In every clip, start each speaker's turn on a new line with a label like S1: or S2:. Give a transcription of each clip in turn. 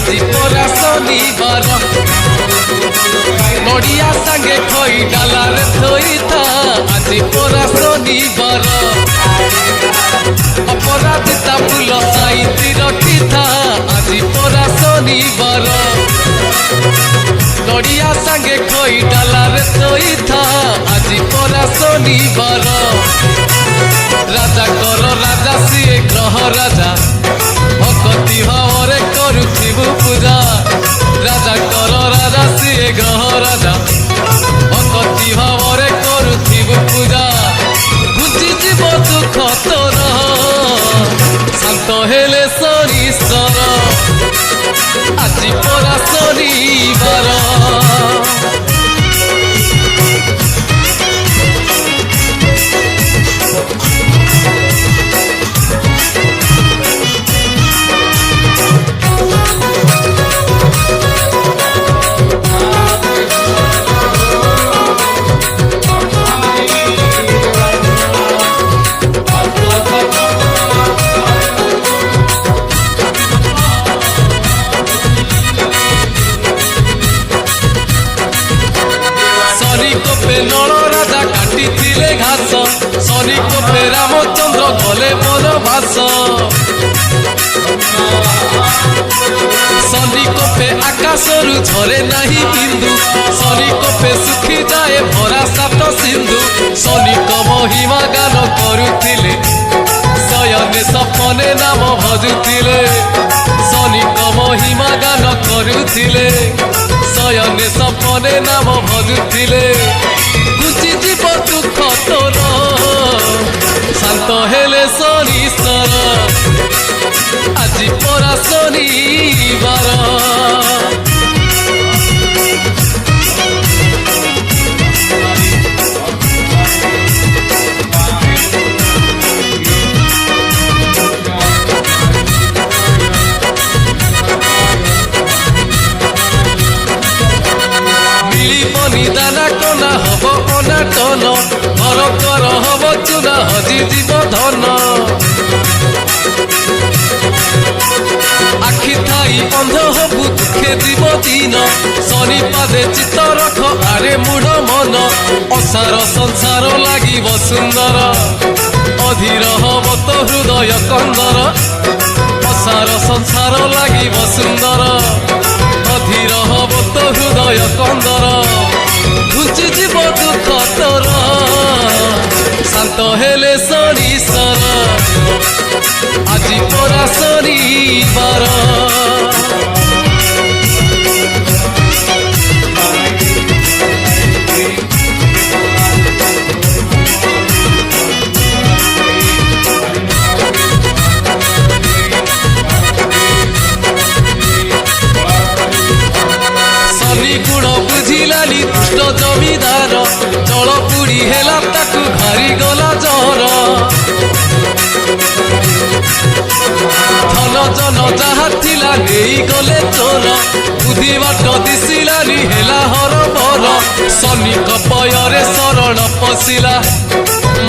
S1: আজি পরা শনিবার নড়িয়া সাঙ্গে খই ডালারে থইতা আজি পরা শনিবার অপরাধিতা ফুল সাইতি রখিতা আজি পরা শনিবার নড়িয়া সাঙ্গে খই ডালারে থইতা আজি পরা শনিবার রাজা কর রাজা সিଏ গ্রহ রাজা ভক্তি ভাবরে করুথিবু পূজা রাজা কর রাজা সিଏ গ্রহ রাজা ভক্তি ভাবরে করুথিবু পূজা বুঝি জীব দুঃখ তোর শান্ত হেলে শনিশ্বর আজি পরা শনিবার নল রাজা কাটিলে ঘাস শনি কোপে রামচন্দ্র গলে বনবাস শনি কোপে আকাশরু ঝরে নাহি বিন্দু শনি কোপে শুখি যায় ভরা সাত সিন্ধু শনিক মহিমা গান করুলে শয়নে সপনে নাম ভজুলে শনিক মহিমা গান করুলে শয়নে সপনে নাম ভজুলে বুঝি জীব দুঃখ তোর শান্ত হেলে শনিশ্বর আজি পরা শনিবার দানা কনা হব অনাটন ঘর ঘর হব চুনা হজি জীব ধন আখি থাই অন্ধ হবু দুঃখে জীব দিন শনি পাদে চিত্ত রখ আরে মূঢ় মন অসার সংসার লাগিব সুন্দর অধীর হব তো হৃদয় কন্দর অসার সংসার লাগিব সুন্দর অধীর হব তো হৃদয় কন্দর বুঝি জীব দুঃখ তোর শান্ত হেলে শনিশ্বর আজি পরা শনিবার বুঝিলানি দুষ্ট জমিদার জল পুড়ি হেলা তাকু ঘরি গলা জর ধন জন যাহা থিলা নেই গলে চোর বুদ্ধি বাଟ দিশিলানি হেলা হরবর শনি কপୟରେ শରଣ পଶିଲା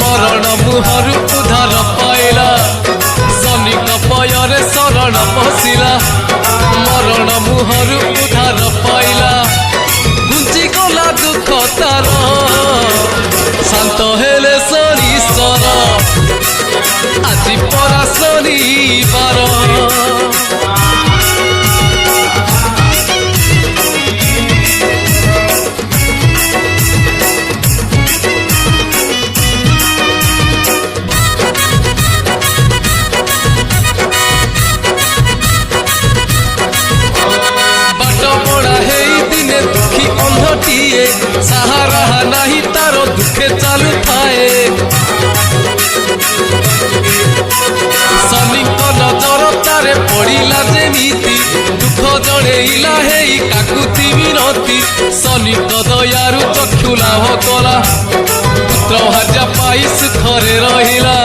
S1: মরণ মুহরু উদ্ধার পাইলা শনি কপୟରେ শରଣ পଶିଲା মরণ মুহরু উদ্ধার পাইলা বুঝি গলা দুঃখ তার শান্ত হেলে শনিশ্বর আজি পরা শনিবার অন্ধটিয়ে সাহারা নাহি তার দুঃখে চালু থাকে শনিক নজর তারে পড়িলা যেমিতি দুঃখ জড়েইলা হেই কাকুতি মিনতি শনিক দয়ারু চক্ষু লাভ কলা পুত্র ভাজা পাই সুখরে রহিলা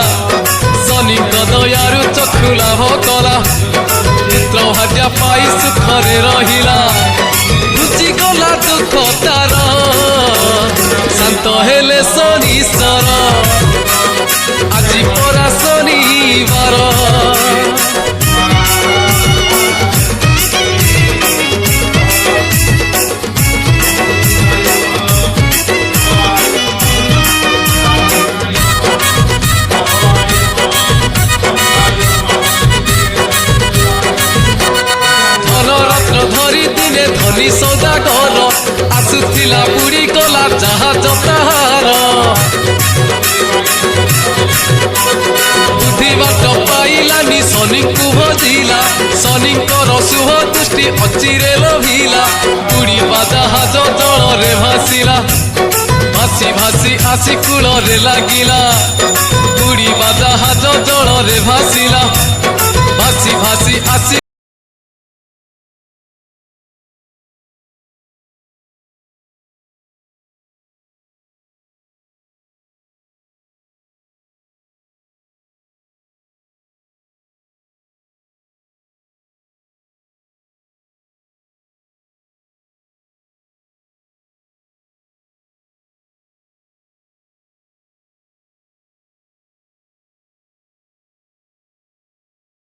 S1: শনিক দয়ারু চক্ষু লাভ কলা পুত্র ভাজা পাই সুখরে রহিলা বুঝি গলা দুঃখ তার শান্ত হেলে শনিশ্বর আজি পরা শনিবার ଶନିଙ୍କୁ ଭଜିଲା ଶନିଙ୍କର ଶୁଭ ଦୃଷ୍ଟି ଅଚିରେ ଲୋଭିଲା ଉଡ଼ିବା ଜାହାଜ ଜଳରେ ଭାସିଲା ଭାସି ଭାସି ଆସି କୂଳରେ ଲାଗିଲା ଉଡ଼ିବା ଜାହାଜ ଜଳରେ ଭାସିଲା ଭାସି ଭାସି ଆସି